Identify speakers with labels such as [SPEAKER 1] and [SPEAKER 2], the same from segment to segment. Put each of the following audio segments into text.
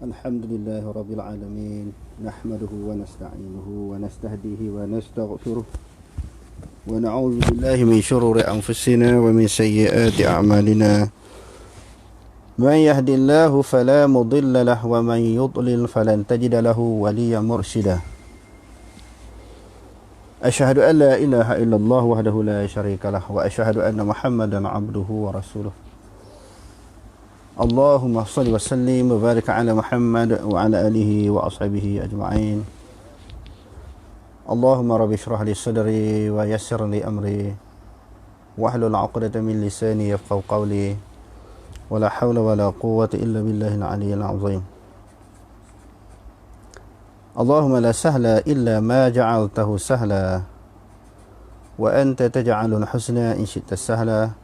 [SPEAKER 1] الحمد لله رب العالمين نحمده ونستعينه ونستهديه ونستغفره ونعوذ بالله من شرور أنفسنا ومن سيئات أعمالنا من يهد الله فلا مضل له ومن يضلل فلن تجد له وليا مرشدا أشهد أن لا إله إلا الله وحده لا شريك له وأشهد أن محمدا عبده ورسوله اللهم صل وسلم وبارك على محمد وعلى آله وأصحابه أجمعين اللهم رب اشرح لي صدري ويسر لي أمري واحلل عقدة من لساني يفقهوا قولي ولا حول ولا قوة إلا بالله العلي العظيم اللهم لا سهل إلا ما جعلته سهلا وأنت تجعل الحسن إن شئت السهلا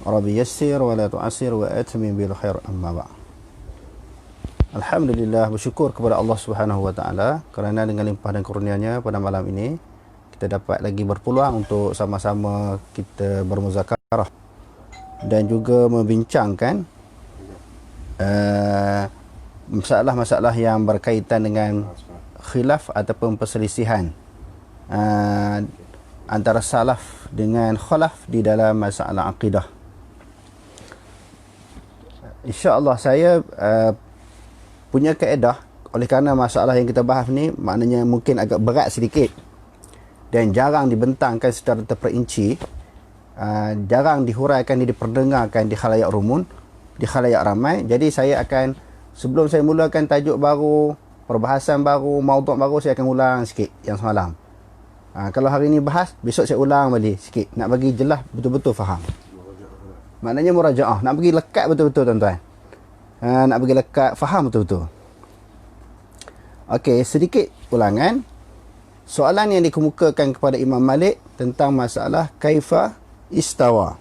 [SPEAKER 1] Rabbi yassir wa la tu'assir wa atmim bil khair amma ba'. Alhamdulillah, bersyukur kepada Allah Subhanahu wa taala kerana dengan limpah dan kurnia-Nya pada malam ini kita dapat lagi berpeluang untuk sama-sama kita bermuzakarah dan juga membincangkan masalah-masalah yang berkaitan dengan khilaf ataupun perselisihan antara salaf dengan khalaf di dalam masalah akidah. InsyaAllah saya punya kaedah, oleh kerana masalah yang kita bahas ni maknanya mungkin agak berat sedikit dan jarang dibentangkan secara terperinci, jarang dihuraikan, diperdengarkan di khalayak rumun, di khalayak ramai. Jadi saya akan, sebelum saya mulakan tajuk baru, perbahasan baru, maudhu' baru, saya akan ulang sikit yang semalam. Kalau hari ni bahas, besok saya ulang balik sikit, nak bagi jelas betul-betul faham. Maknanya murajaah, nak bagi lekat betul-betul tuan-tuan. Nak bagi lekat, faham betul-betul. Okey, sedikit ulangan. Soalan yang dikemukakan kepada Imam Malik tentang masalah kaifa istawa.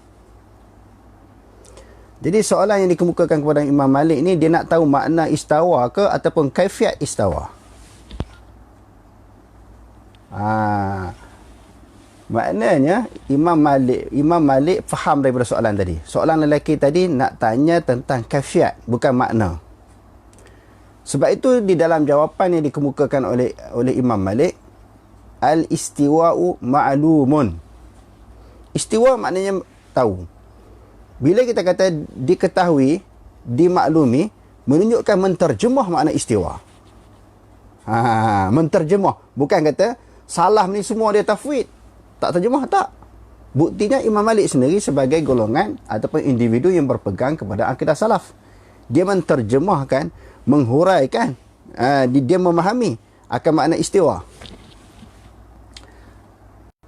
[SPEAKER 1] Jadi soalan yang dikemukakan kepada Imam Malik ni, dia nak tahu makna istawa ke ataupun kaifiat istawa. Maknanya Imam Malik faham daripada soalan tadi. Soalan lelaki tadi nak tanya tentang kaifiat, bukan makna. Sebab itu di dalam jawapan yang dikemukakan oleh Imam Malik, al-istiwa'u ma'lumun. Istiwa maknanya tahu. Bila kita kata diketahui, dimaklumi, menunjukkan menterjemah makna istiwa. Menterjemah, bukan kata salah ni semua dia tafwid, tak terjemah, tak. Buktinya Imam Malik sendiri sebagai golongan ataupun individu yang berpegang kepada akidah salaf, dia menterjemahkan, menghuraikan, dia memahami akan makna istiwa.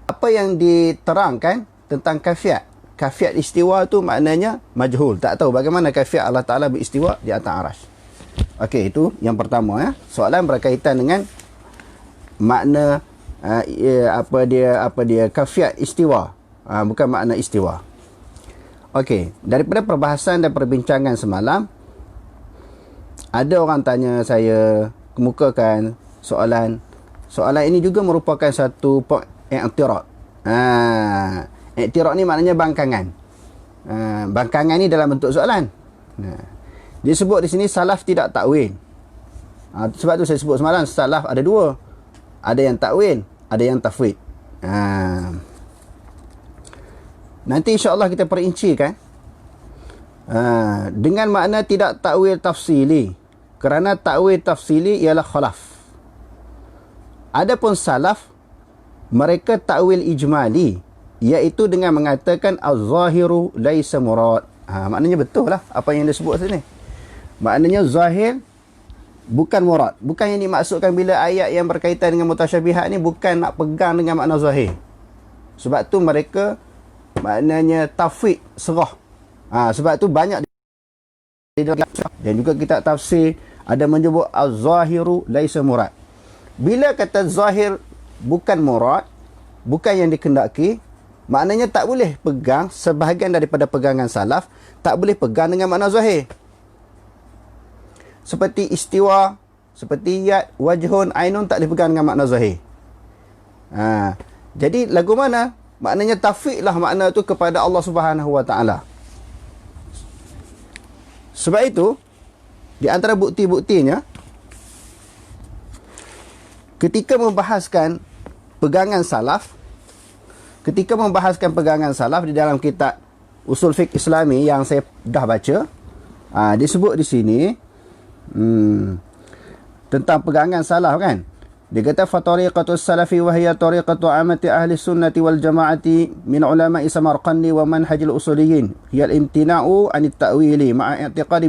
[SPEAKER 1] Apa yang diterangkan tentang kaifiat istiwa tu maknanya majhul, tak tahu bagaimana kaifiat Allah Ta'ala beristiwa di atas arasy. Okey, itu yang pertama ya. Soalan berkaitan dengan makna apa dia kaifiat istiwa, bukan makna istiwa. Okey, daripada perbahasan dan perbincangan semalam, ada orang tanya saya, kemukakan soalan ini juga merupakan satu i'tirad. I'tirad ni maknanya bangkangan. Bangkangan ni dalam bentuk soalan. Dia sebut di sini salaf tidak takwil. Sebab tu saya sebut semalam, salaf ada dua. Ada yang takwil, ada yang tafwid. Nanti insya-Allah kita perincikan dengan makna tidak takwil tafsili, kerana takwil tafsili ialah khalaf. Adapun salaf, mereka takwil ijmali, iaitu dengan mengatakan az-zahiru laisa murad. Maknanya betul lah apa yang dia sebut sini. Maknanya zahir bukan murad. Bukan yang dimaksudkan bila ayat yang berkaitan dengan mutasyabihat ni bukan nak pegang dengan makna zahir. Sebab tu mereka maknanya tafwid serah. Sebab tu banyak dan juga kitab tafsir ada menyebut az-zahiru laisa murad. Bila kata zahir bukan murad, bukan yang dikendaki, maknanya tak boleh pegang, sebahagian daripada pegangan salaf tak boleh pegang dengan makna zahir. Seperti istiwa, seperti yad, wajhun, ainun tak boleh pegang dengan makna zahir. Jadi lagu mana? Maknanya tafwid lah makna tu kepada Allah Subhanahu wa taala. Sebab itu Di antara bukti-buktinya, ketika membahaskan pegangan salaf di dalam kitab Usul Fiqh Islami yang saya dah baca, disebut di sini tentang pegangan salaf kan. Dia kata fatariqatus salafi wa hiya tariqatu amati ahli sunnati wal jamaati min ulama'i Samarqandi wa manhajil usuliyin hiya al-imtina'u 'anit ta'wili ma'a i'tiqadi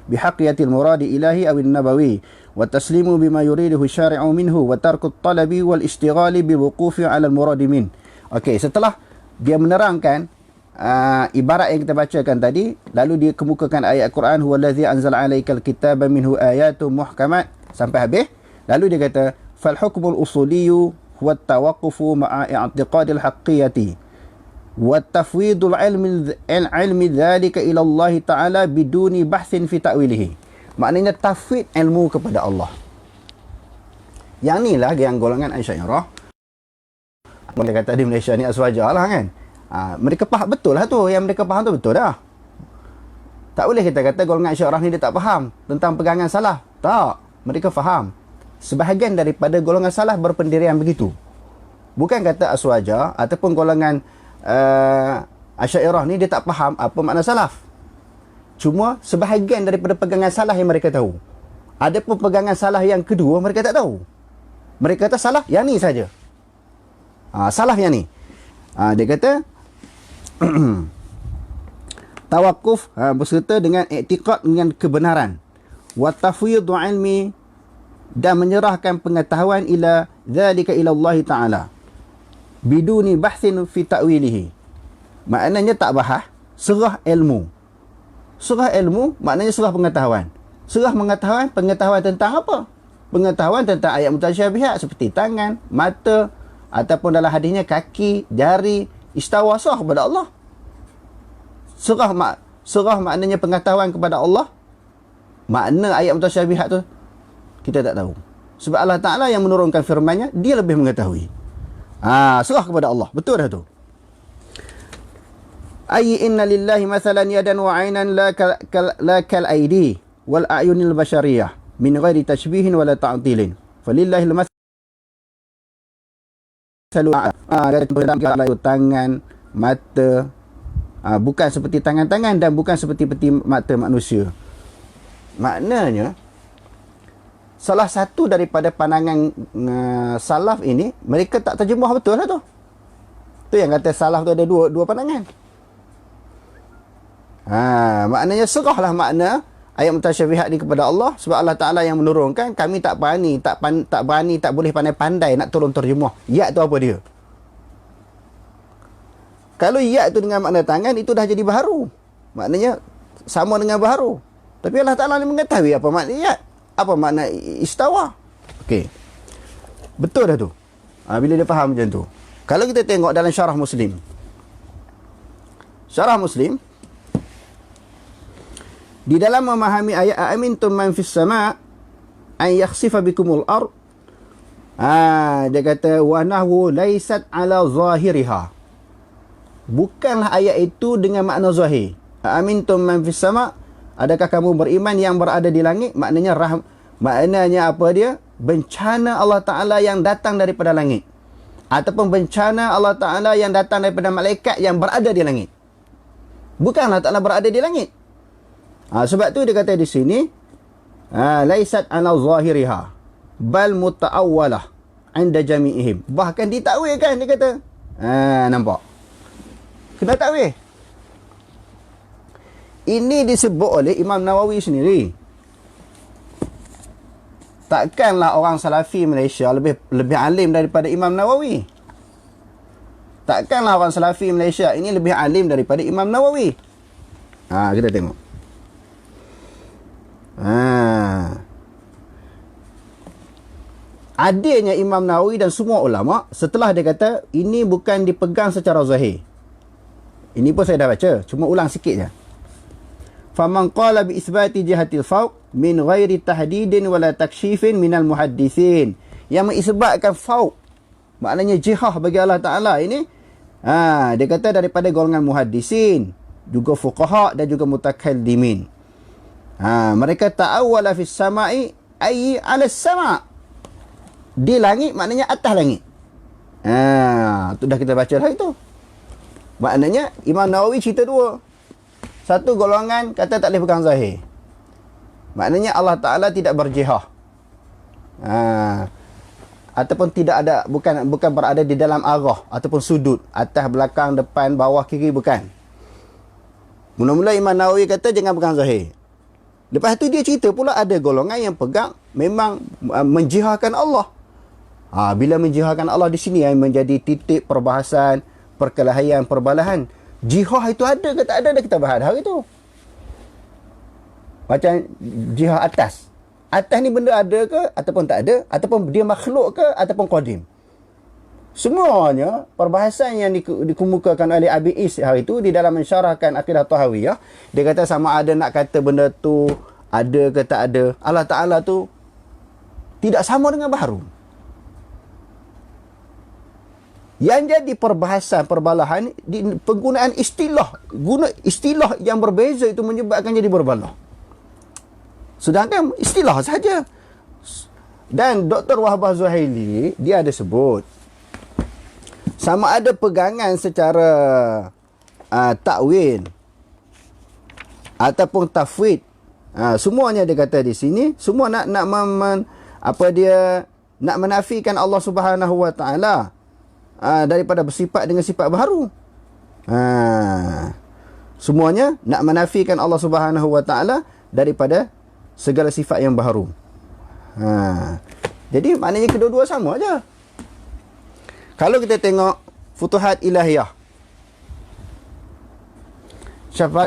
[SPEAKER 1] bihaqiyatil muradi ilahi aw an-nabawi wa taslimu bima yuriduhu syari'u minhu wa tarku at-talabi wal ishtighali bil wuqufi 'ala al-muradi min. Okey, setelah dia menerangkan ibarat yang kita bacakan tadi, lalu dia kemukakan ayat Quran huwallazi anzala 'alaikal kitaba minhu ayatun muhkamat sampai habis. Lalu dia kata fal hukmul usuliyyu huwa at-tawaqqufu ma'a i'tiqadil haqqiyati wa tafwidul ilmi dhalika ila Allah Ta'ala biduni bahthin fi ta'wilihi. Maknanya tafwid ilmu kepada Allah. Yang ni lah yang golongan Asy'ariyah. Boleh kata di Malaysia ni aswaja lah kan. Mereka faham betul lah tu. Yang mereka faham tu betul dah. Tak boleh kita kata golongan Asy'ariyah ni dia tak faham tentang pegangan salaf. Tak. Mereka faham. Sebahagian daripada golongan salaf berpendirian begitu. Bukan kata aswaja ataupun golongan Asy'ariyah ni dia tak faham apa makna salaf. Cuma sebahagian daripada pegangan salaf yang mereka tahu. Ada pun pegangan salaf yang kedua mereka tak tahu. Mereka kata salaf yang ni saja. Salaf yang ni. Dia kata tawakuf berserta dengan i'tiqad dengan kebenaran. Wa tafwidhu ilmi dan menyerahkan pengetahuan ila zalika ila Allah Ta'ala biduni bahthin fi ta'wilihi. Maknanya tak bahas, serah ilmu. Serah ilmu maknanya serah pengetahuan. Serah pengetahuan tentang apa? Pengetahuan tentang ayat mutasyabihat seperti tangan, mata, ataupun dalam hadisnya kaki, jari, istawa, serah kepada Allah. Serah maknanya pengetahuan kepada Allah. Makna ayat mutasyabihat tu kita tak tahu. Sebab Allah Ta'ala yang menurunkan firman-Nya, dia lebih mengetahui. Serah kepada Allah. Betul dah tu. Ay inna lillahi mathalan yadan wa 'ainan la kal aidi wal a'yunil bashariyah min ghairi tashbihin wala ta'tilin. Falillahi al-mathalu tangan, mata, bukan seperti tangan-tangan dan bukan seperti mata manusia. Maknanya salah satu daripada pandangan salaf ini, mereka tak terjemah betul lah tu. Tu yang kata salaf tu ada dua pandangan. Maknanya serahlah makna ayat mutasyabihat ni kepada Allah, sebab Allah Ta'ala yang menurunkan. Kami tak berani, tak boleh pandai-pandai nak turun terjemah. Ya tu apa dia? Kalau ya tu dengan makna tangan, itu dah jadi baharu. Maknanya sama dengan baharu. Tapi Allah Ta'ala ni mengetahui apa makna ya. Apa makna istawa? Okey. Betul dah tu. Bila dia faham macam tu. Kalau kita tengok dalam syarah Muslim. Syarah Muslim. Di dalam memahami ayat amintum man fis sama' an yakhsifa bikumul ard. Dia kata wa nahwu laysat ala zahiriha. Bukanlah ayat itu dengan makna zahir. Amintum man fis sama', adakah kamu beriman yang berada di langit? Maknanya apa dia? Bencana Allah Ta'ala yang datang daripada langit. Ataupun bencana Allah Ta'ala yang datang daripada malaikat yang berada di langit. Bukan Allah Ta'ala berada di langit. Sebab tu dia kata di sini, laisat ala zahiriha bal muta'awwalah inda jami'ihim. Bahkan ditakwilkan, dia kata. Nampak? Kena takwil. Ini disebut oleh Imam Nawawi sendiri. Takkanlah orang Salafi Malaysia lebih alim daripada Imam Nawawi. Takkanlah orang Salafi Malaysia ini lebih alim daripada Imam Nawawi. Kita tengok. Adilnya Imam Nawawi dan semua ulama, setelah dia kata ini bukan dipegang secara zahir. Ini pun saya dah baca, cuma ulang sikit je. Faman qala bi isbati jihatil fawq min ghairi tahdidin wala takshifin minal muhaddithin. Yang mengisbatkan fawq, maknanya jihah bagi Allah Ta'ala ini, dia kata daripada golongan muhaddisin, juga fuqaha dan juga mutakallimin. Mereka ta'awwala fis sama'i ay 'ala sama'. Di langit maknanya atas langit. Tu dah kita baca dah itu. Maknanya Imam Nawawi cerita dua. Satu golongan kata tak boleh pegang zahir. Maknanya Allah Ta'ala tidak berjihah. Ataupun tidak ada, bukan berada di dalam arah ataupun sudut, atas, belakang, depan, bawah, kiri, bukan. Mula-mula Imam Nawawi kata jangan pegang zahir. Lepas tu dia cerita pula ada golongan yang pegang memang menjihahkan Allah. Bila menjihahkan Allah di sini yang menjadi titik perbahasan, perkelahian, perbalahan. Jihah itu ada ke tak ada, dah kita bahas hari tu. Macam jihah atas. Atas ni benda ada ke ataupun tak ada, ataupun dia makhluk ke ataupun qadim. Semuanya perbahasan yang dikemukakan oleh Abi Is hari itu di dalam mensyarahkan Aqidah Tahawiyah, dia kata sama ada nak kata benda tu ada ke tak ada, Allah Ta'ala tu tidak sama dengan baharu. Yang jadi perbahasan perbalahan di penggunaan istilah, guna istilah yang berbeza itu menyebabkan jadi berbalah. Sedangkan istilah saja. Dan Dr. Wahbah Zuhaili dia ada sebut sama ada pegangan secara takwil ataupun tafwid, semuanya dia kata di sini semua nak menafikan Allah Subhanahu Wa Taala daripada bersifat dengan sifat baharu. Semuanya nak menafikan Allah Subhanahu Wa Taala daripada segala sifat yang baharu. Jadi maknanya kedua-dua sama aja. Kalau kita tengok Futuhat Ilahiyah,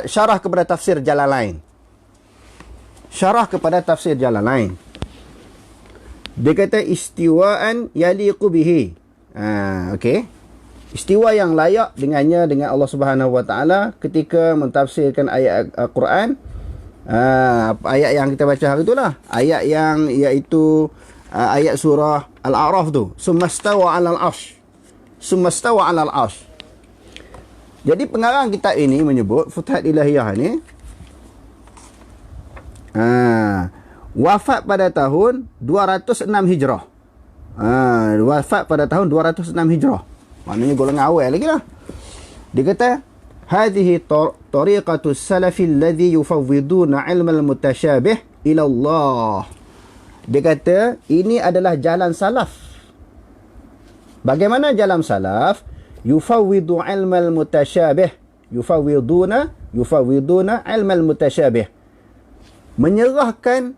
[SPEAKER 1] syarah kepada tafsir Jalalain. Syarah kepada tafsir Jalalain. Dia kata istiwaan yaliqu bihi. Okey. Istiwa yang layak dengannya dengan Allah Subhanahu Wa Taala ketika mentafsirkan ayat Al-Quran. Ayat yang kita baca hari itulah. Ayat yang iaitu ayat surah Al-A'raf tu. Summastawa 'alal 'arsy. Summastawa 'alal 'arsy. Jadi pengarang kitab ini menyebut Futuhat Ilahiyah ni wafat pada tahun 206 Hijrah. Wafat pada tahun 206 Hijrah. Maknanya golongan awal lagi lah. Dia kata hadhihi tariqatu salafi alladhi yufawwiduna 'ilmal mutasyabih ila Allah. Dia kata ini adalah jalan salaf. Bagaimana jalan salaf? Yufawwidu 'ilmal mutasyabih. Yufawwiduna 'ilmal mutasyabih. Menyerahkan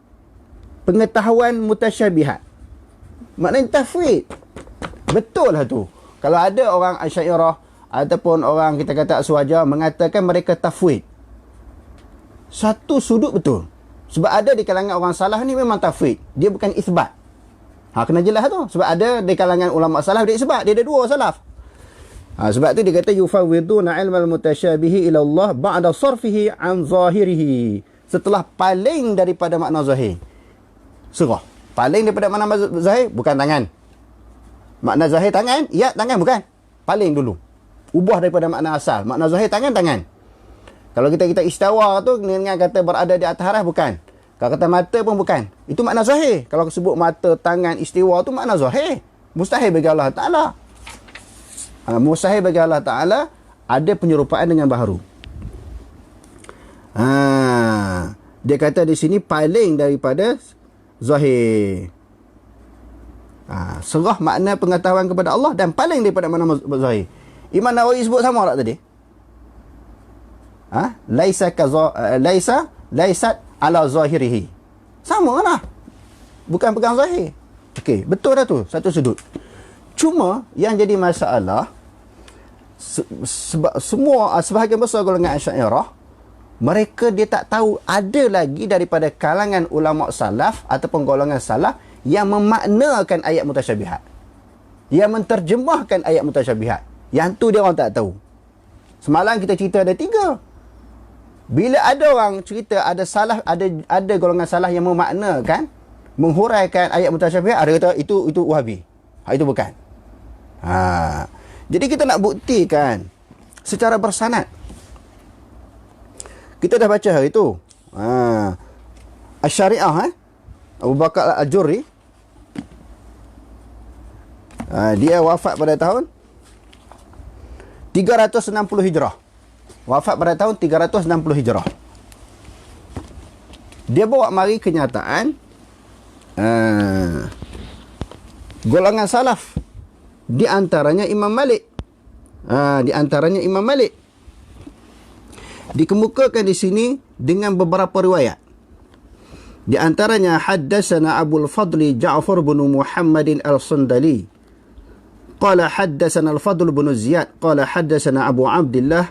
[SPEAKER 1] pengetahuan mutasyabihat. Maknanya tafwid. Betul lah tu. Kalau ada orang Asy'ariyah ataupun orang kita kata Aswaja mengatakan mereka tafwid, satu sudut betul. Sebab ada di kalangan orang salah ni memang tafwid. Dia bukan isbat. Kena jelas tu. Sebab ada di kalangan ulama salaf dia isbat. Dia ada dua salaf. Sebab tu dia kata yufawwiduna 'ilmal mutasyabihi ila Allah ba'da sarfihi an zahirihi. Setelah paling daripada makna zahir. Serah. Paling daripada makna zahir bukan tangan. Makna zahir tangan? Ya, tangan bukan. Paling dulu. Ubah daripada makna asal. Makna zahir tangan. Kalau kita istawa tu dengan kata berada di atas aras bukan. Kalau kata mata pun bukan. Itu makna zahir. Kalau sebut mata, tangan, istiwa tu makna zahir. Mustahil bagi Allah Ta'ala. Mustahil bagi Allah Ta'ala ada penyerupaan dengan baharu. Dia kata di sini paling daripada zahir. Serah makna pengetahuan kepada Allah dan paling daripada makna zahir. Imam Nawawi sebut sama tak tadi? Laisat ala zahirihi. Sama lah. Bukan pegang zahir. Okey, betul dah tu. Satu sudut. Cuma yang jadi masalah semua sebahagian besar golongan Asy'ariyah mereka dia tak tahu ada lagi daripada kalangan ulama salaf ataupun golongan salaf yang memaknakan ayat mutasyabihat. Yang menterjemahkan ayat mutasyabihat. Yang tu dia orang tak tahu. Semalam kita cerita ada 3. Bila ada orang cerita ada salah, ada golongan salah yang memaknakan, menghuraikan ayat mutasyabihat, ada kata itu Wahabi. Itu bukan. Jadi kita nak buktikan secara bersanad. Kita dah baca hari tu. Asy-Syariah, Abu Bakar Al-Ajurri. Dia wafat pada tahun 360 Hijrah. Wafat pada tahun 360 Hijrah. Dia bawa mari kenyataan golongan salaf, di antaranya Imam Malik. Dikemukakan di sini dengan beberapa riwayat. Di antaranya haddatsana Abul Fadli Ja'far bin Muhammadin Al-Sundali qala haddatsana Al-Fadl bin Ziyad qala haddatsana Abu Abdullah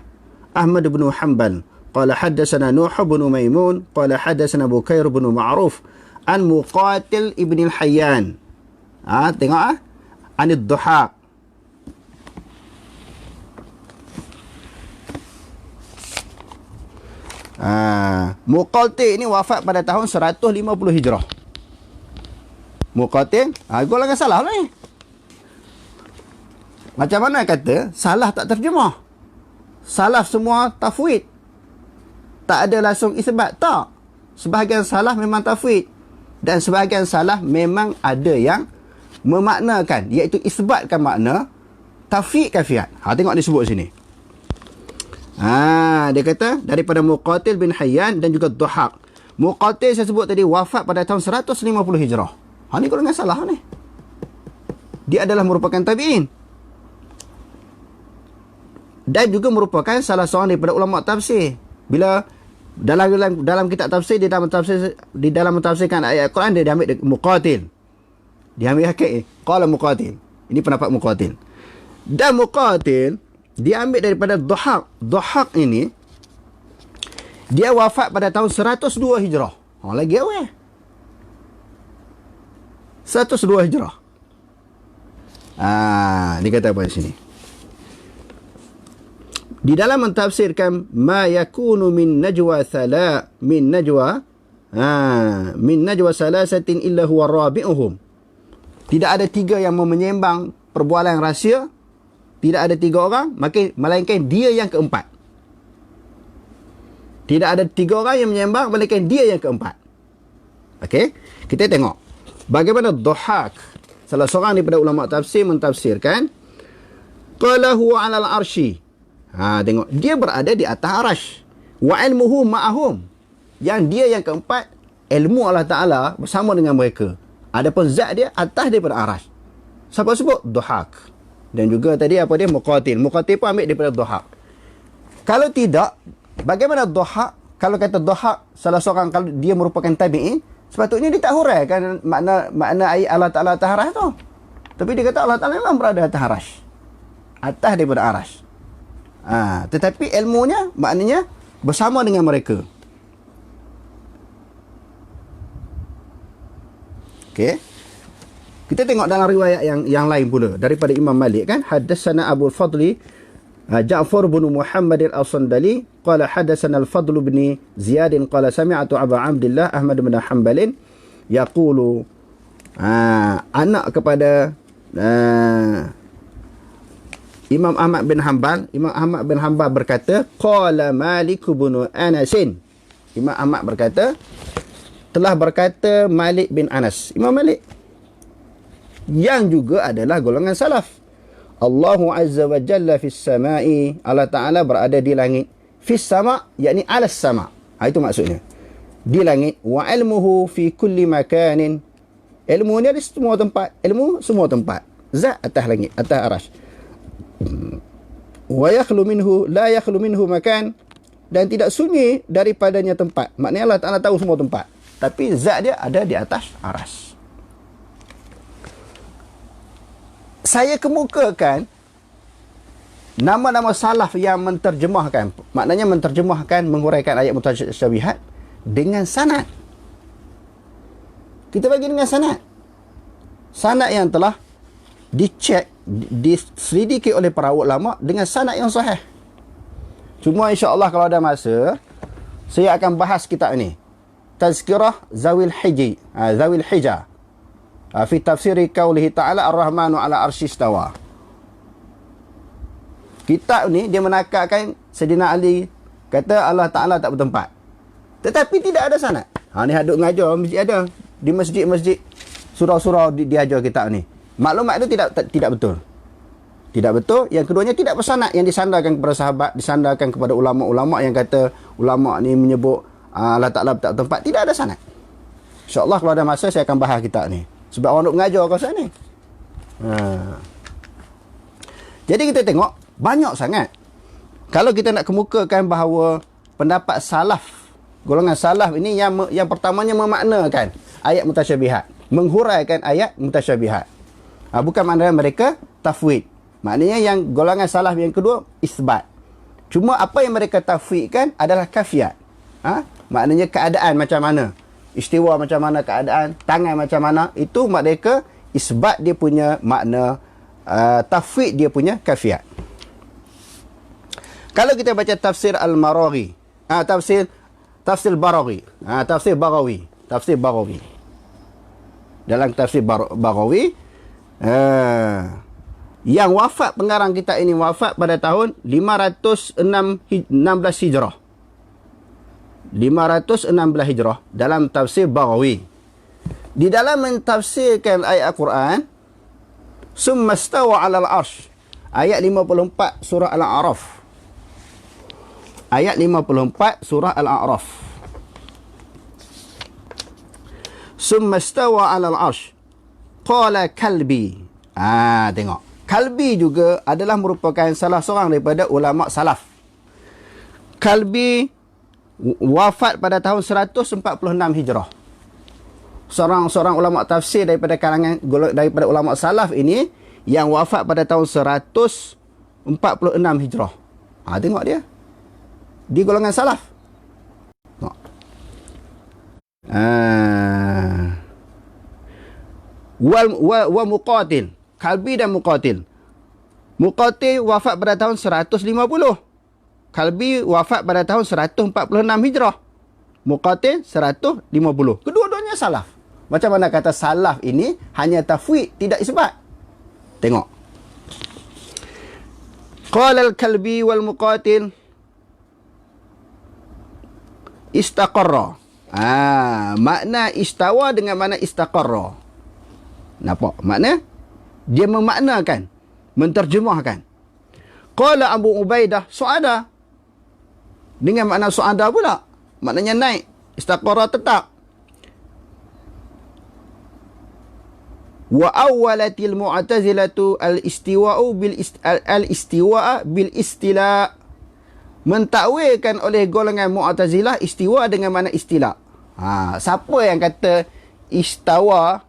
[SPEAKER 1] Ahmad bin Hanbal qala haddatsana Nuh bin Maimun qala haddatsana Bukair bin Ma'ruf an Muqatil ibn al-Hayyan. Tengok Anid Duhaq. Muqatil ni wafat pada tahun 150 Hijrah. Muqatil, golongan salah lah ni. Macam mana kata salah tak terjemah? Salaf semua tafwid. Tak ada langsung isbat. Tak. Sebahagian salah memang tafwid. Dan sebahagian salah memang ada yang memaknakan, iaitu isbatkan makna, tafwid kafiat. Tengok dia sebut sini. Dia kata daripada Muqatil bin Hayyan dan juga Duhaq. Muqatil saya sebut tadi wafat pada tahun 150 Hijrah. Ni golongan salah ni. Dia adalah merupakan tabi'in. Dan juga merupakan salah seorang daripada ulama tafsir. Bila dalam kitab tafsir, di dalam mentafsirkan ayat Quran, dia ambil Muqatil. Dia ambil hakik. Qala Muqatil. Ini pendapat Muqatil. Dan Muqatil dia ambil daripada Duhaq. Duhaq ini dia wafat pada tahun 102 Hijrah. Lagi awal. 102 Hijrah. Dia kata apa di sini? Di dalam mentafsirkan ma yakunu min najwa salasatin illa huwa rabi'uhum. Tidak ada tiga yang menyembang perbualan rahsia. Tidak ada tiga orang, melainkan dia yang keempat. Tidak ada tiga orang yang menyembang, melainkan dia yang keempat. Okey, kita tengok bagaimana Duhaq, salah seorang daripada ulama tafsir, mentafsirkan qala huwa 'alal arsy. Tengok, dia berada di atas arasy. Wa ilmuhu ma'ahum. Yang dia yang keempat, ilmu Allah Ta'ala bersama dengan mereka. Adapun zat dia atas daripada arasy. Siapa sebut? Duhaq. Dan juga tadi apa dia? Muqatil. Muqatil pun ambil daripada Duhaq. Kalau tidak, bagaimana Duhaq? Kalau kata Duhaq salah seorang, kalau dia merupakan tabi'in, sepatutnya dia tak huraikan makna ayat Allah Ta'ala atas arasy tu. Tapi dia kata Allah Ta'ala memang berada atas arasy. Atas daripada arasy. Tetapi ilmunya maknanya bersama dengan mereka. Okey. Kita tengok dalam riwayat yang lain pula daripada Imam Malik kan. Haddatsana Abu Fadli Ja'far bin Muhammad Al-Sundali qala haddatsana Al-Fadl bin Ziyad qala sami'tu Abu Abdullah Ahmad bin Hanbal yaqulu, anak kepada Imam Ahmad bin Hanbal berkata, qala Malik bin Anas. Imam Ahmad berkata, telah berkata Malik bin Anas. Imam Malik yang juga adalah golongan salaf. Allahu azza wa jalla fis samai. Allah Ta'ala berada di langit. Fis sama, yakni alas sama. Itu maksudnya. Di langit. Wa ilmuhu fi kulli makanin. Ilmu ni ada semua tempat. Ilmu semua tempat. Zat atas langit, atas arasy. Wa yakhlu minhu la yakhlu minhu makan, dan tidak sunyi daripadanya tempat. Maknanya Allah Ta'ala tahu semua tempat, tapi zat dia ada di atas arasy. Saya kemukakan nama-nama salaf yang menterjemahkan, maknanya menterjemahkan, menguraikan ayat mutasyabihat dengan sanad. Kita bagi dengan sanad. Sanad yang telah dicek, diselidiki oleh para ulama dengan sanad yang sahih. Cuma insya-Allah kalau ada masa, saya akan bahas kitab ni. Tazkirah Zawil Hijah. Fi tafsiri qaulihi ta'ala Ar-Rahmanu 'ala arsy istawa. Kitab ni dia menakarkan Sayyidina Ali kata Allah Ta'ala tak bertempat. Tetapi tidak ada sanad. Ha, ni hadut ngajar masjid ada. Di masjid-masjid surau-surau diajar kitab ni. Maklumat itu tidak betul. Tidak betul. Yang keduanya tidak bersanad yang disandarkan kepada sahabat, disandarkan kepada ulama-ulama yang kata ulama ni menyebut Allah Ta'ala tak tempat. Tidak ada sanad. InsyaAllah kalau ada masa saya akan bahas kitab ni. Sebab orang nak mengajar kawasan ni. Jadi kita tengok banyak sangat. Kalau kita nak kemukakan bahawa pendapat salaf, golongan salaf ini yang pertamanya memaknakan ayat mutasyabihat, menghuraikan ayat mutasyabihat. Bukan maknanya mereka tafwid. Maknanya yang golongan salaf yang kedua isbat. Cuma apa yang mereka tafwidkan adalah kafiat. Maknanya keadaan macam mana, istiwa macam mana keadaan, tangan macam mana, itu mereka isbat dia punya makna, tafwid dia punya kafiat. Kalau kita baca tafsir Al-Maraghi, tafsir Baraghi, tafsir Baghawi. Dalam tafsir Baghawi, yang wafat pengarang kita ini wafat pada tahun 516 Hijrah. 516 Hijrah dalam tafsir Baghawi. Di dalam mentafsirkan ayat Al-Quran, summa stawa 'alal arsh, ayat 54 surah Al-A'raf. Ayat 54 surah Al-A'raf. Summa stawa 'alal arsh qala kalbi. Tengok. Kalbi juga adalah merupakan salah seorang daripada ulama salaf. Kalbi wafat pada tahun 146 Hijrah. Seorang ulama tafsir daripada ulama salaf ini yang wafat pada tahun 146 Hijrah. Tengok dia. Di golongan salaf. Tengok. Wa Muqatil. Kalbi dan Muqatil. Muqatil wafat pada tahun 150. Kalbi wafat pada tahun 146 Hijrah. Muqatil 150. Kedua-duanya salaf. Macam mana kata salaf ini hanya tafwid, tidak isbat. Tengok. Qala al-Kalbi wal Muqatil istaqarra. Makna istawa dengan makna istaqarra. Nampak? Makna dia memaknakan, menterjemahkan. Qala Abu Ubaidah su'ada. Dengan makna su'ada pula. Maknanya naik. Istaqarra tetap. Wa awwalatil mu'tazilatu al-istiwa'u bil istila. Mentakwilkan oleh golongan Mu'tazilah istiwa dengan makna istila. Siapa yang kata istawa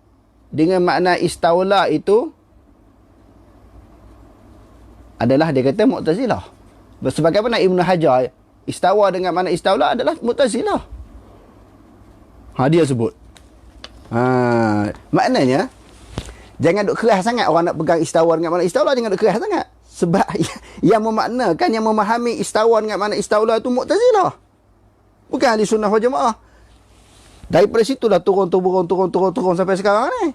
[SPEAKER 1] dengan makna istawla itu adalah dia kata Mu'tazilah. Sebagaimana Ibn Hajar, istawa dengan makna istawla adalah Mu'tazilah. Dia sebut. Maknanya jangan duk keras sangat orang nak pegang istawa dengan makna istawla, jangan duk keras sangat. Sebab yang memaknakan, yang memahami istawa dengan makna istawla itu Mu'tazilah. Bukan ahli sunnah wal jamaah. Daripada situlah turun sampai sekarang ni.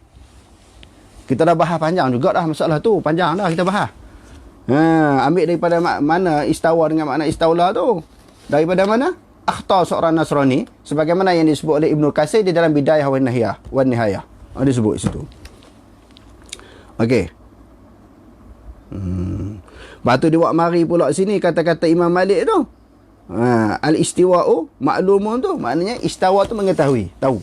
[SPEAKER 1] Kita dah bahas panjang juga dah masalah tu. Panjang dah kita bahas. Ambil daripada mana istawa dengan makna istawla tu. Daripada mana? Akhta seorang Nasrani. Sebagaimana yang disebut oleh Ibnu Katsir di dalam Bidayah wan Nihayah. Dia sebut di situ. Okey. Lepas tu dia buat mari pula sini kata-kata Imam Malik tu. Al-istiwa'u maklumun tu. Maknanya istawa tu mengetahui. Tahu.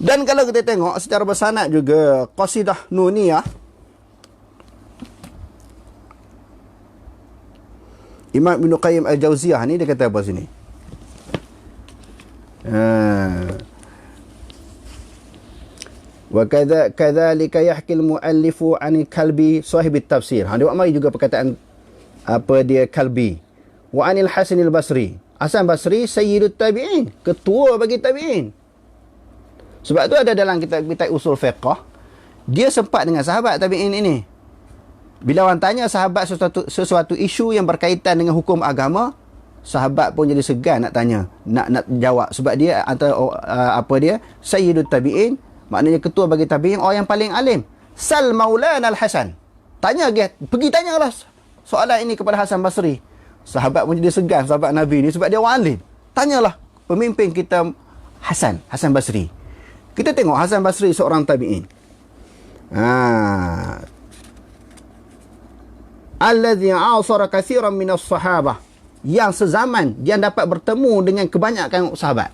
[SPEAKER 1] Dan kalau kita tengok secara bersanad juga Qasidah Nuniyah. Imam Ibn Qayyim Al-Jauziyah ni dia kata apa sini? Wa kadzalika yahki al-muallifu 'an Kalbi sahib at-tafsir. Dia buat mari juga perkataan apa dia Kalbi. Wa 'anil Hasan al-Basri. Hasan Basri sayyidut tabi'in, ketua bagi tabi'in. Sebab tu ada dalam kitab usul fiqh, dia sempat dengan sahabat tabi'in ini. Bila orang tanya sahabat sesuatu isu yang berkaitan dengan hukum agama, sahabat pun jadi segan nak tanya, nak jawab. Sebab dia antara sayyidut tabi'in, maknanya ketua bagi tabi'in, orang yang paling alim. Sal Maulana Al-Hasan. Pergi tanyalah soalan ini kepada Hasan Basri. Sahabat pun jadi segan, sahabat Nabi ni, sebab dia orang alim. Tanyalah pemimpin kita Hasan Basri. Kita tengok Hasan Basri seorang tabi'in. Alladhi asara kathiran minas sahabah, yang sezaman dia dapat bertemu dengan kebanyakan sahabat.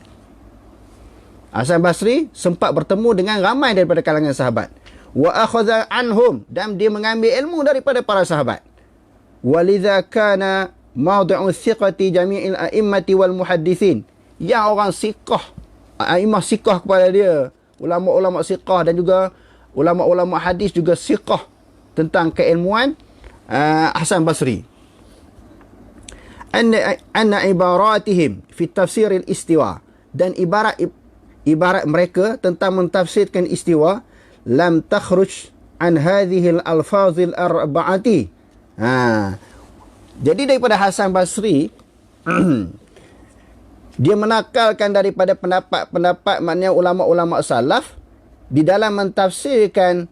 [SPEAKER 1] Hasan Basri sempat bertemu dengan ramai daripada kalangan sahabat. Wa akhadha anhum, dan dia mengambil ilmu daripada para sahabat. Walidha kana mawdi'u thiqati jami'il a'immati wal muhaddithin, yang orang siqah, a'immah siqah kepada dia, ulama-ulama siqah dan juga ulama-ulama hadis juga siqah tentang keilmuan Hasan Basri. Anna ibaratihim fi tafsir al-istiwa, dan ibarat mereka tentang mentafsirkan istiwa, lam takhruj an hadhihi al-alfaz al-arba'ati. Jadi daripada Hasan Basri dia menakalkan daripada pendapat maknanya ulama-ulama salaf di dalam mentafsirkan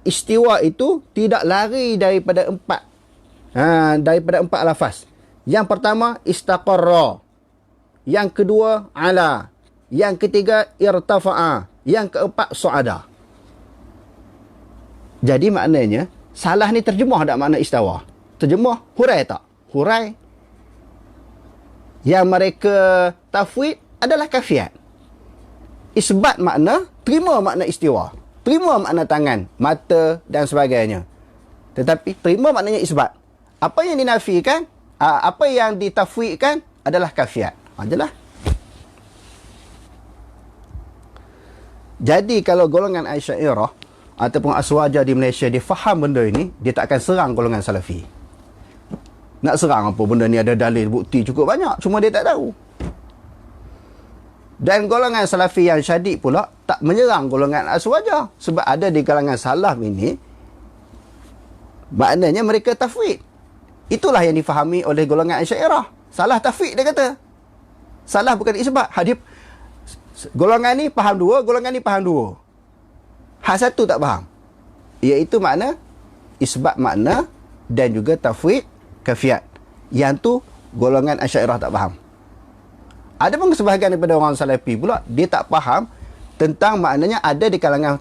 [SPEAKER 1] istiwa itu tidak lari daripada empat lafaz. Yang pertama istaqarra, yang kedua ala, yang ketiga irtafa'a, yang keempat su'ada. Jadi maknanya salah ni terjemah tak makna istawa? Terjemah hurai tak? Hurai. Yang mereka tafwid adalah kafiat. Isbat makna, terima makna istiwa, terima makna tangan, mata dan sebagainya. Tetapi terima maknanya isbat. Apa yang dinafikan, apa yang ditafwidkan adalah kafiat. Jelas. Jadi kalau golongan Asy'ariyah ataupun Aswaja di Malaysia dia faham benda ini, dia tak akan serang golongan Salafi. Nak serang apa benda ni ada dalil bukti cukup banyak, cuma dia tak tahu. Dan golongan Salafi yang syadid pula tak menyerang golongan Aswaja, sebab ada di kalangan salaf ini maknanya mereka tafwid. Itulah yang difahami oleh golongan Asy'ariyah. Salah tafwid dia kata. Salah bukan isbat. Golongan ni faham dua, golongan ni faham dua. Hak satu tak faham. Iaitu makna isbat makna dan juga tafwid kafiat. Yang tu golongan Asy'ariyah tak faham. Ada pun sebahagian daripada orang Salafi pula dia tak faham tentang maknanya ada di kalangan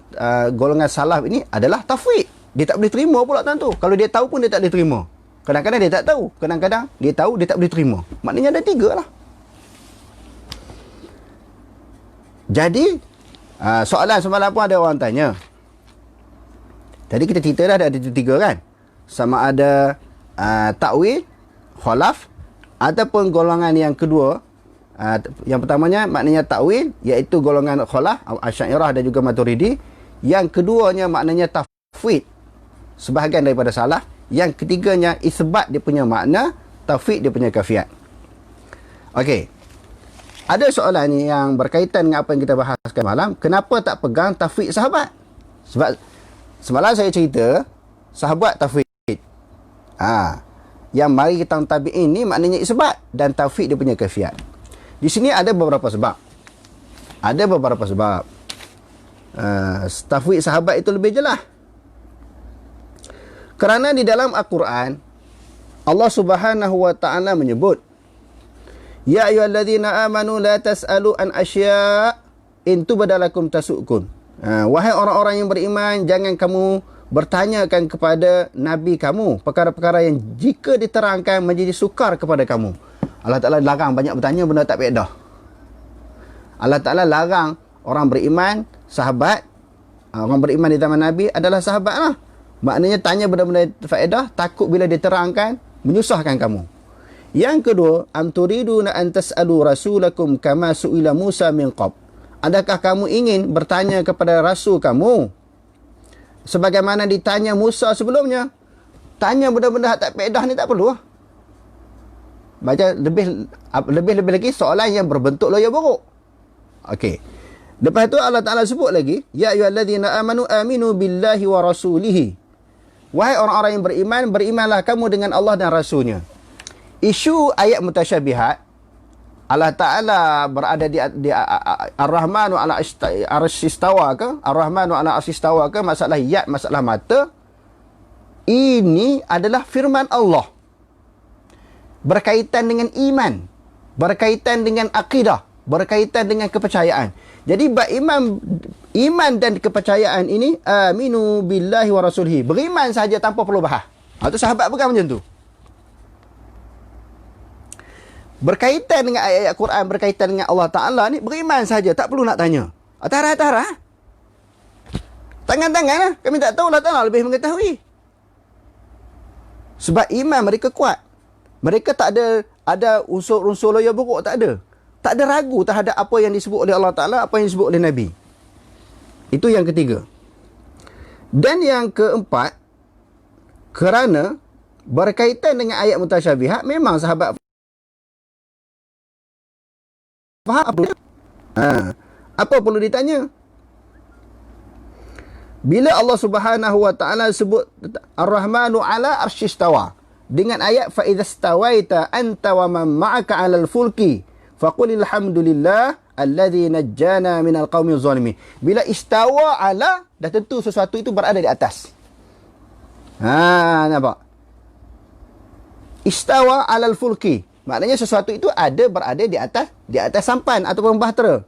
[SPEAKER 1] golongan salaf ini adalah tafwid. Dia tak boleh terima pula tuan tu. Kalau dia tahu pun dia tak boleh terima. Kadang-kadang dia tak tahu, kadang-kadang dia tahu dia tak boleh terima. Maknanya ada tiga lah. Jadi soalan semalam pun ada orang tanya. Tadi kita cerita dah ada tiga kan. Sama ada takwil, khalaf, ataupun golongan yang kedua. Yang pertamanya maknanya takwil, iaitu golongan khalaf, Asy'ariyah dan juga Maturidi. Yang keduanya maknanya tafwid, sebahagian daripada salaf. Yang ketiganya isbat dia punya makna, tafwid dia punya kafiat. Okey. Ada soalan ni yang berkaitan dengan apa yang kita bahaskan malam. Kenapa tak pegang tafwid sahabat? Sebab semalam saya cerita sahabat tafwid. Yang mari kita tabi'in ni maknanya isbat dan tafwid dia punya kafiat. Di sini ada beberapa sebab. Tafwid sahabat itu lebih jelas. Kerana di dalam Al-Quran Allah Subhanahu wa taala menyebut, ya ayyuhallazina amanu la tas'alu an asya' in tubdalakum tasukun. Wahai orang-orang yang beriman, jangan kamu bertanyakan kepada nabi kamu perkara-perkara yang jika diterangkan menjadi sukar kepada kamu. Allah Taala larang banyak bertanya benda tak faedah. Allah Taala larang orang beriman, sahabat, orang beriman di zaman Nabi adalah sahabat lah. Maknanya tanya benda-benda faedah, takut bila diterangkan menyusahkan kamu. Yang kedua, am turiduna an tas'alu rasulakum kama su'ila Musa min qab. Adakah kamu ingin bertanya kepada rasul kamu sebagaimana ditanya Musa sebelumnya? Tanya benda-benda tak faedah ni tak perlu. Baca lebih lagi soalan yang berbentuk loya buruk. Okey. Lepas tu Allah Taala sebut lagi, ya ayyuhallazina amanu aminu billahi wa rasulihi. Wahai orang-orang yang beriman, berimanlah kamu dengan Allah dan Rasulnya. Isu ayat mutasyabihat, Allah Ta'ala berada di Ar-Rahmanu ala Arsyistawa ke? Ar-Rahmanu ala Arsyistawa ke? Masalah yad, masalah mata. Ini adalah firman Allah. Berkaitan dengan iman. berkaitan dengan akidah, berkaitan dengan kepercayaan. Jadi iman dan kepercayaan ini, aminu billahi wa rasulihi, beriman saja tanpa perlu bahas. Itu sahabat pegang macam tu. Berkaitan dengan ayat-ayat Quran, berkaitan dengan Allah Ta'ala ni, beriman saja, tak perlu nak tanya. Tarah-tarah. Tangan-tangan lah. Kami tak tahu, Allah Ta'ala lebih mengetahui. Sebab iman mereka kuat. Mereka tak ada unsur-unsur loya buruk, tak ada. Tak ada ragu terhadap apa yang disebut oleh Allah Ta'ala, apa yang disebut oleh Nabi. Itu yang ketiga. Dan yang keempat, kerana berkaitan dengan ayat mutasyabihat, memang sahabat faham. Apa perlu ditanya? Bila Allah Subhanahu wa taala sebut Ar-Rahmanu 'ala arsyistawa dengan ayat fa idza stawaita anta wa man ma'aka 'alal fulki faqulil hamdulillah alladzi najjana minal qaumil zalimin. Bila istawa 'ala, dah tentu sesuatu itu berada di atas. Nampak? Istawa 'alal fulki, maknanya sesuatu itu berada di atas sampan ataupun bahtera.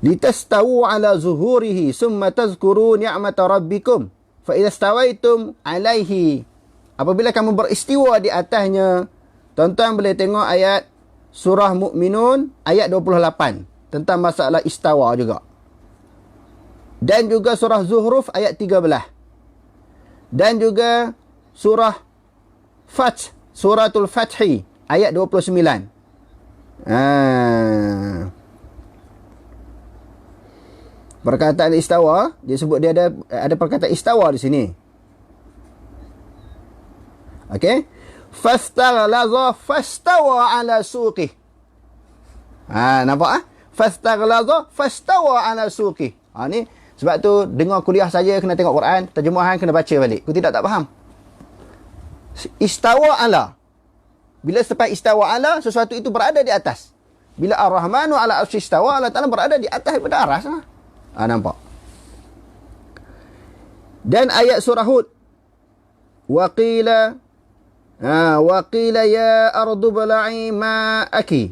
[SPEAKER 1] Litastawu ala zuhurihi summa tazkuru ni'mata rabbikum fa idza stawaitum alaihi. Apabila kamu beristiwa di atasnya, tuan-tuan boleh tengok ayat surah Mukminun ayat 28 tentang masalah istawa juga. Dan juga surah Zuhruf ayat 13. Dan juga surah Suratul Fathi ayat 29. Perkataan istawa, dia sebut dia ada perkataan istawa di sini. Okey. Fastaghlaza fastawa ala suqih. Nampak Fastaghlaza fastawa ala suqih. Ni sebab tu dengar kuliah saja kena tengok Quran, terjemahan kena baca balik. Kau tidak tak faham. Istawa ala. Bila selepas istawa ala, sesuatu itu berada di atas. Bila Ar-Rahmanu ala arsy istawa, Allah Ta'ala berada di atas daripada aras. Nampak. Dan ayat surah Hud. Waqila ya ardu bala'i ma'aki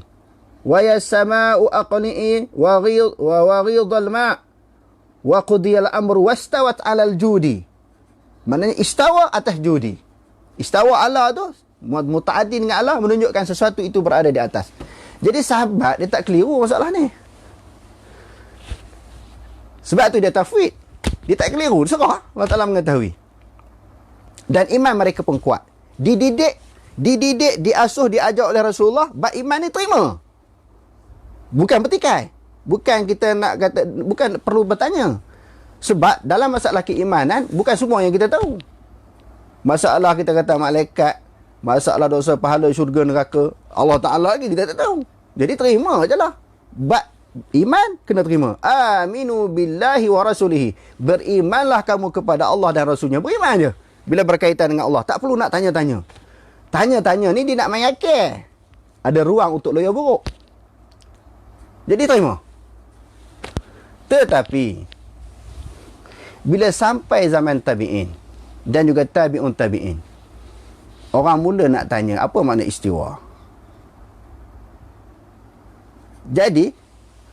[SPEAKER 1] wa ya sama'u aqni'i wa ghidhal ma' wa qudiyal amru wastawat 'alal judi. Maknanya istawa atas judi. Istawa Allah tu muta'addin dengan Allah, menunjukkan sesuatu itu berada di atas. Jadi sahabat dia tak keliru masalah ni. Sebab tu dia tafwid. Dia tak keliru, dia serah. Allah Ta'ala mengetahui. Dan iman mereka pun kuat. Dididik, diasuh, diajar oleh Rasulullah, iman ni terima. Bukan bertikai. Bukan kita nak kata, bukan perlu bertanya. Sebab dalam masalah keimanan, bukan semua yang kita tahu. Masalah kita kata malaikat, masalah dosa pahala syurga neraka, Allah Ta'ala lagi kita tak tahu. Jadi terima je lah. Iman kena terima. Aminu billahi wa rasulihi. Berimanlah kamu kepada Allah dan Rasulnya. Beriman je. Bila berkaitan dengan Allah, tak perlu nak tanya-tanya. Tanya-tanya ni dia nak main akal. Ada ruang untuk loya buruk. Jadi terima. Tetapi bila sampai zaman tabi'in dan juga tabi'un tabi'in, orang mula nak tanya apa makna istiwa. Jadi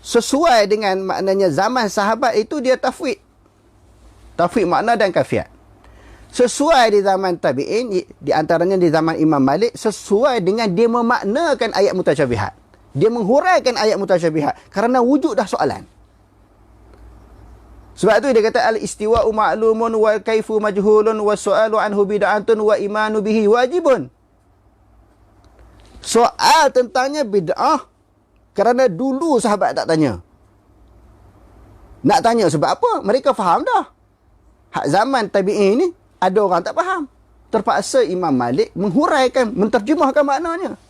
[SPEAKER 1] sesuai dengan maknanya zaman sahabat itu, dia tafwid. Tafwid makna dan kafiat. Sesuai di zaman tabi'in, di antaranya di zaman Imam Malik, sesuai dengan dia memaknakan ayat mutasyabihat. Dia menghuraikan ayat mutasyabihat kerana wujud dah soalan. Sebab tu dia kata al-istiwa'u ma'lumun wal kaifu majhulun was su'alu anhu bid'atun wa imanu bihi wajibun. Soal tentangnya bid'ah kerana dulu sahabat tak tanya. Nak tanya sebab apa? Mereka faham dah. Hak zaman tabi'in ni ada orang tak faham. Terpaksa Imam Malik menghuraikan, menterjemahkan maknanya.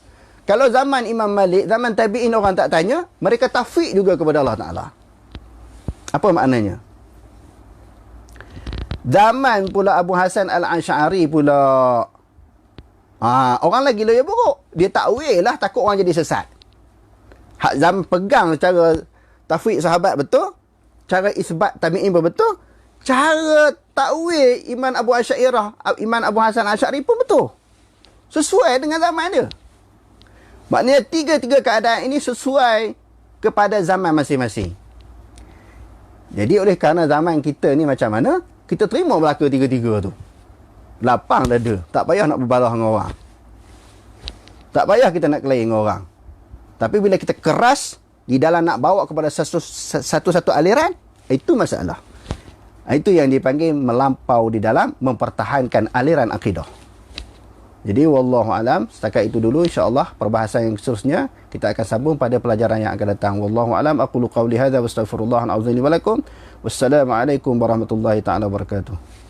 [SPEAKER 1] Kalau zaman Imam Malik, zaman tabi'in orang tak tanya, mereka tafwid juga kepada Allah Ta'ala. Apa maknanya? Zaman pula Abu Hasan Al-Asy'ari pula, orang lagi loya buruk. Dia takwil lah, takut orang jadi sesat. Hak zaman pegang cara tafwid sahabat betul, cara isbat tabi'in pun betul, cara takwil Iman Abu Hasan Al-Asy'ari pun betul. Sesuai dengan zaman dia. Maknanya tiga-tiga keadaan ini sesuai kepada zaman masing-masing. Jadi oleh kerana zaman kita ni macam mana, kita terima belaka tiga-tiga tu. Lapang dada, tak payah nak berbalah dengan orang. Tak payah kita nak kelahi dengan orang. Tapi bila kita keras di dalam nak bawa kepada satu-satu aliran, itu masalah. Itu yang dipanggil melampau di dalam mempertahankan aliran akidah. Jadi wallahu alam, setakat itu dulu, insya-Allah perbahasan yang seterusnya kita akan sambung pada pelajaran yang akan datang. Wallahu alam, aqulu qawli hadza wa astaghfirullah al-azim li wa lakum. Wassalamualaikum warahmatullahi taala wabarakatuh.